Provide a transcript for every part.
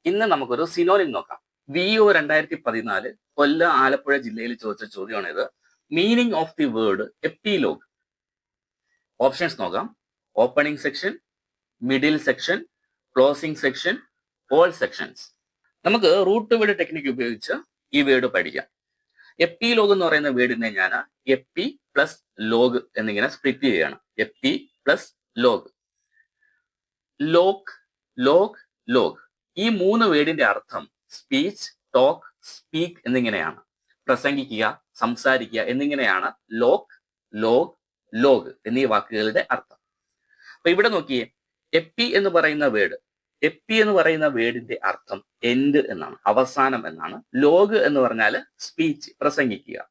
ഇന്ന് നമുക്കൊരു സിനോണിം നോക്കാം. VO 2014 കൊല്ലം ആലപ്പുഴ ജില്ലയിൽ ചോദിച്ച ചോദ്യമാണ് ഇത്. Meaning of the word epilogue. Options നോക്കാം. Opening section, middle section, closing section, all sections. നമുക്ക് റൂട്ട് വേർഡ് ടെക്നിക്ക് ഉപയോഗിച്ച് ഈ വേർഡ് പഠിക്കാം. എപ്പിലോഗ് എന്ന് പറയുന്ന വേർഡിനെ ഞാൻ എപ്പി പ്ലസ് ലോഗ് എന്നിങ്ങനെ സ്പ്ലിറ്റ് ചെയ്യുകയാണ്. Epi plus log. Lock, log, log. ഈ മൂന്ന് വേർഡിന്റെ അർത്ഥം സ്പീച്ച്, ടോക്ക്, സ്പീക്ക് എന്നിങ്ങനെയാണ്. പ്രസംഗിക്കുക, സംസാരിക്കുക എന്നിങ്ങനെയാണ് ലോക്ക്, ലോഗ്, ലോഗ് എന്നീ വാക്കുകളുടെ അർത്ഥം. അപ്പൊ ഇവിടെ നോക്കിയേ, എപ്പി എന്ന് പറയുന്ന വേർഡ്, എപ്പി എന്ന് പറയുന്ന വേർഡിന്റെ അർത്ഥം എൻഡ് എന്നാണ്, അവസാനം എന്നാണ്. ലോഗ് എന്ന് പറഞ്ഞാൽ സ്പീച്ച്, പ്രസംഗിക്കുക.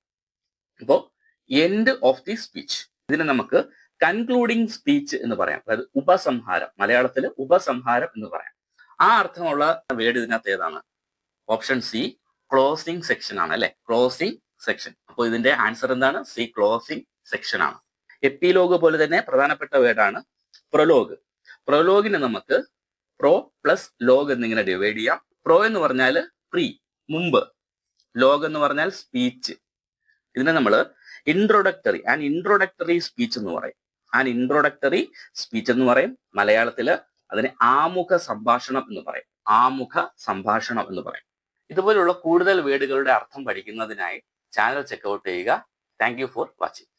അപ്പോ എൻഡ് ഓഫ് ദി സ്പീച്ച്. ഇതിനെ നമുക്ക് കൺക്ലൂഡിങ് സ്പീച്ച് എന്ന് പറയാം. അതായത് ഉപസംഹാരം, മലയാളത്തിൽ ഉപസംഹാരം എന്ന് പറയാം. ആ അർത്ഥമുള്ള വേർഡ് ഇതിനകത്ത് ഏതാണ്? ഓപ്ഷൻ സി, ക്ലോസിംഗ് സെക്ഷൻ ആണ് അല്ലെ. Closing section. അപ്പോൾ ഇതിന്റെ ആൻസർ എന്താണ്? സി, ക്ലോസിംഗ് സെക്ഷൻ ആണ്. എപ്പിലോഗ് പോലെ തന്നെ പ്രധാനപ്പെട്ട വേർഡാണ് പ്രൊലോഗ്. പ്രൊലോഗിനെ നമുക്ക് പ്രോ പ്ലസ് ലോഗ് എന്നിങ്ങനെ ഡിവൈഡ് ചെയ്യാം. പ്രോ എന്ന് പറഞ്ഞാൽ പ്രീ, മുമ്പ്. ലോഗ് എന്ന് പറഞ്ഞാൽ സ്പീച്ച്. ഇതിനെ നമ്മൾ ഇൻട്രൊഡക്ടറി ആൻഡ് ഇൻട്രൊഡക്ടറി സ്പീച്ച് എന്ന് പറയും. ആൻഡ് ഇൻട്രൊഡക്ടറി സ്പീച്ച് എന്ന് പറയും. മലയാളത്തിൽ അതിനെ ആമുഖ സംഭാഷണം എന്ന് പറയും. ആമുഖ സംഭാഷണം എന്ന് പറയും. ഇതുപോലുള്ള കൂടുതൽ വേർഡുകളുടെ അർത്ഥം പഠിക്കുന്നതിനായി ചാനൽ ചെക്കൗട്ട് ചെയ്യുക. Thank you for watching.